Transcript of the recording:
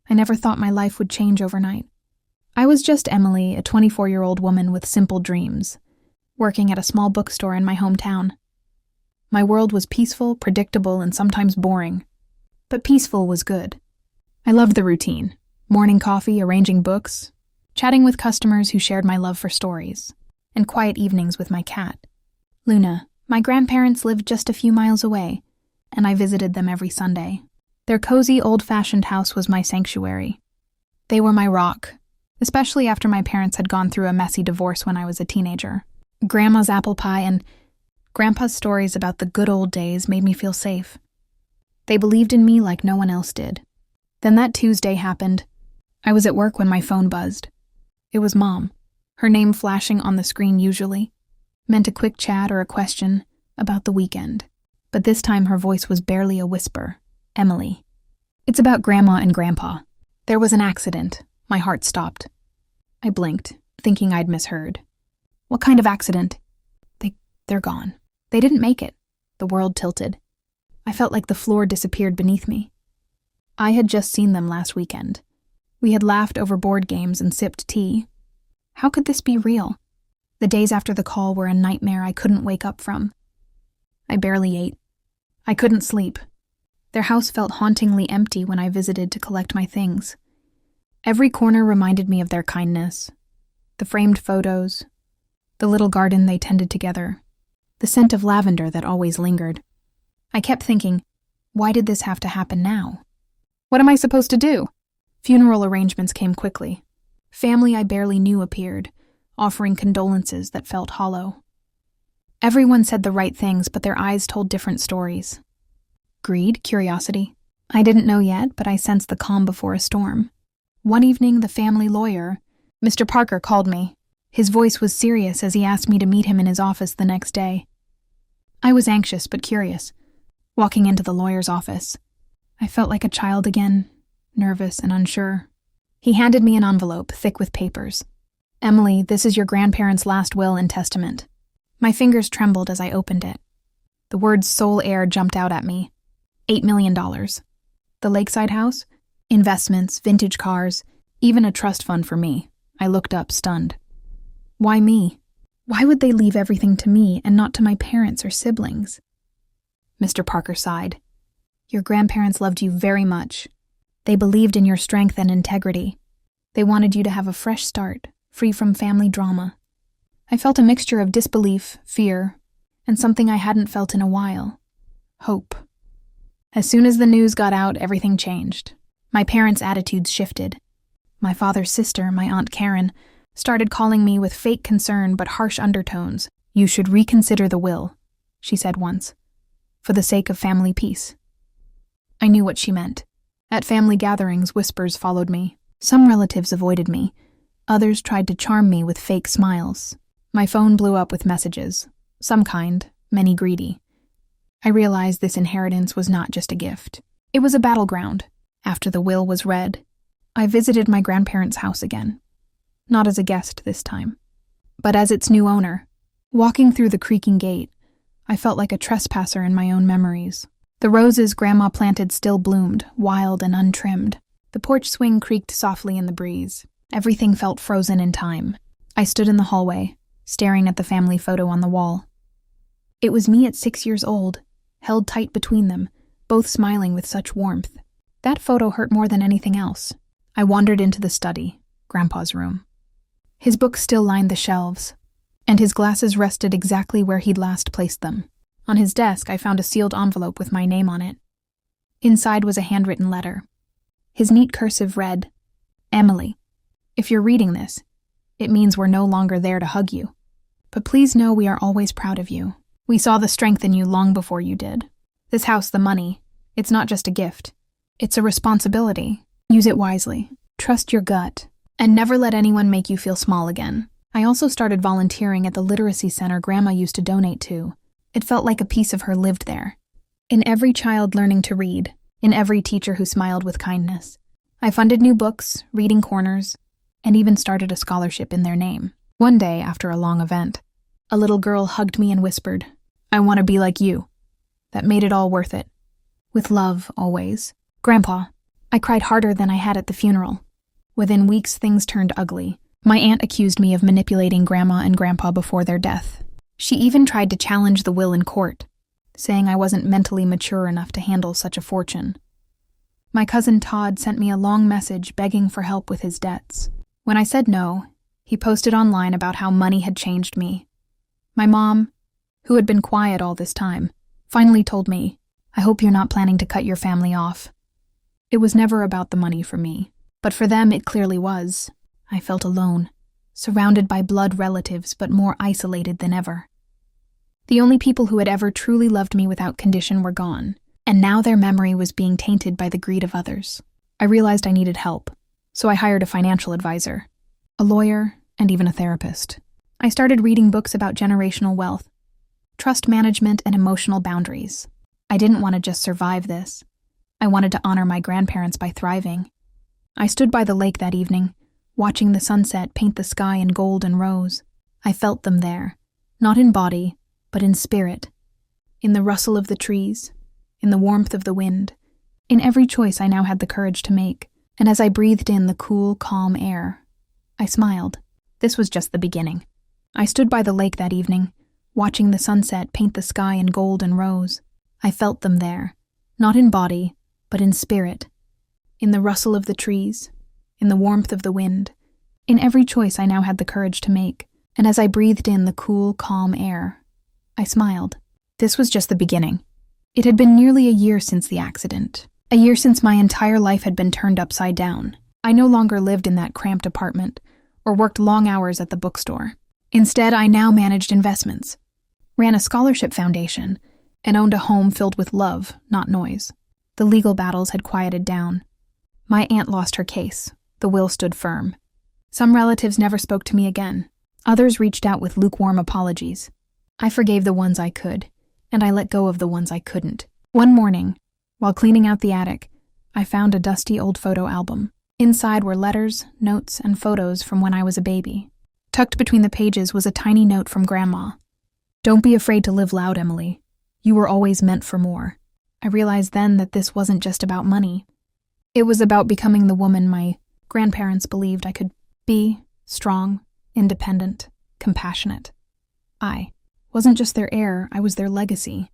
I never thought my life would change overnight. I was just Emily, a 24-year-old woman with simple dreams, working at a small bookstore in my hometown. My world was peaceful, predictable, and sometimes boring. But peaceful was good. I loved the routine. Morning coffee, arranging books, chatting with customers who shared my love for stories, and quiet evenings with my cat, Luna. My grandparents lived just a few miles away, and I visited them every Sunday. Their cozy, old-fashioned house was my sanctuary. They were my rock, especially after my parents had gone through a messy divorce when I was a teenager. Grandma's apple pie and Grandpa's stories about the good old days made me feel safe. They believed in me like no one else did. Then that Tuesday happened. I was at work when my phone buzzed. It was Mom, her name flashing on the screen usually, meant a quick chat or a question about the weekend. But this time her voice was barely a whisper. Emily. It's about Grandma and Grandpa. There was an accident. My heart stopped. I blinked, thinking I'd misheard. What kind of accident? They're gone. They didn't make it. The world tilted. I felt like the floor disappeared beneath me. I had just seen them last weekend. We had laughed over board games and sipped tea. How could this be real? The days after the call were a nightmare I couldn't wake up from. I barely ate. I couldn't sleep. Their house felt hauntingly empty when I visited to collect my things. Every corner reminded me of their kindness. The framed photos, the little garden they tended together, the scent of lavender that always lingered. I kept thinking, why did this have to happen now? What am I supposed to do? Funeral arrangements came quickly. Family I barely knew appeared, offering condolences that felt hollow. Everyone said the right things, but their eyes told different stories. Greed, curiosity. I didn't know yet, but I sensed the calm before a storm. One evening, the family lawyer, Mr. Parker, called me. His voice was serious as he asked me to meet him in his office the next day. I was anxious but curious. Walking into the lawyer's office, I felt like a child again, nervous and unsure. He handed me an envelope, thick with papers. Emily, this is your grandparents' last will and testament. My fingers trembled as I opened it. The words sole heir jumped out at me. $8 million. The lakeside house? Investments, vintage cars, even a trust fund for me. I looked up, stunned. Why me? Why would they leave everything to me and not to my parents or siblings? Mr. Parker sighed. Your grandparents loved you very much. They believed in your strength and integrity. They wanted you to have a fresh start, free from family drama. I felt a mixture of disbelief, fear, and something I hadn't felt in a while. Hope. As soon as the news got out, everything changed. My parents' attitudes shifted. My father's sister, my Aunt Karen, started calling me with fake concern but harsh undertones. You should reconsider the will, she said once, for the sake of family peace. I knew what she meant. At family gatherings, whispers followed me. Some relatives avoided me. Others tried to charm me with fake smiles. My phone blew up with messages. Some kind, many greedy. I realized this inheritance was not just a gift. It was a battleground. After the will was read, I visited my grandparents' house again. Not as a guest this time, but as its new owner. Walking through the creaking gate, I felt like a trespasser in my own memories. The roses Grandma planted still bloomed, wild and untrimmed. The porch swing creaked softly in the breeze. Everything felt frozen in time. I stood in the hallway, staring at the family photo on the wall. It was me at 6 years old, held tight between them, both smiling with such warmth. That photo hurt more than anything else. I wandered into the study, Grandpa's room. His books still lined the shelves, and his glasses rested exactly where he'd last placed them. On his desk, I found a sealed envelope with my name on it. Inside was a handwritten letter. His neat cursive read, Emily, if you're reading this, it means we're no longer there to hug you. But please know we are always proud of you. We saw the strength in you long before you did. This house, the money, it's not just a gift. It's a responsibility. Use it wisely. Trust your gut. And never let anyone make you feel small again. I also started volunteering at the literacy center Grandma used to donate to. It felt like a piece of her lived there. In every child learning to read, in every teacher who smiled with kindness. I funded new books, reading corners, and even started a scholarship in their name. One day, after a long event, a little girl hugged me and whispered, I want to be like you. That made it all worth it. With love, always. Grandpa, I cried harder than I had at the funeral. Within weeks, things turned ugly. My aunt accused me of manipulating Grandma and Grandpa before their death. She even tried to challenge the will in court, saying I wasn't mentally mature enough to handle such a fortune. My cousin Todd sent me a long message begging for help with his debts. When I said no, he posted online about how money had changed me. My mom, who had been quiet all this time, finally told me, "I hope you're not planning to cut your family off." It was never about the money for me, but for them it clearly was. I felt alone, surrounded by blood relatives but more isolated than ever. The only people who had ever truly loved me without condition were gone, and now their memory was being tainted by the greed of others. I realized I needed help, so I hired a financial advisor, a lawyer, and even a therapist. I started reading books about generational wealth, trust management, and emotional boundaries. I didn't want to just survive this. I wanted to honor my grandparents by thriving. I stood by the lake that evening, watching the sunset paint the sky in gold and rose. I felt them there, not in body, but in spirit, in the rustle of the trees, in the warmth of the wind, in every choice I now had the courage to make. And as I breathed in the cool, calm air, I smiled. This was just the beginning. I stood by the lake that evening, watching the sunset paint the sky in gold and rose. I felt them there, not in body, but in spirit, in the rustle of the trees, in the warmth of the wind, in every choice I now had the courage to make. And as I breathed in the cool, calm air, I smiled. This was just the beginning. It had been nearly a year since the accident, a year since my entire life had been turned upside down. I no longer lived in that cramped apartment or worked long hours at the bookstore. Instead, I now managed investments, ran a scholarship foundation, and owned a home filled with love, not noise. The legal battles had quieted down. My aunt lost her case. The will stood firm. Some relatives never spoke to me again. Others reached out with lukewarm apologies. I forgave the ones I could, and I let go of the ones I couldn't. One morning, while cleaning out the attic, I found a dusty old photo album. Inside were letters, notes, and photos from when I was a baby. Tucked between the pages was a tiny note from Grandma. "Don't be afraid to live loud, Emily. You were always meant for more." I realized then that this wasn't just about money. It was about becoming the woman my grandparents believed I could be: strong, independent, compassionate. I wasn't just their heir, I was their legacy.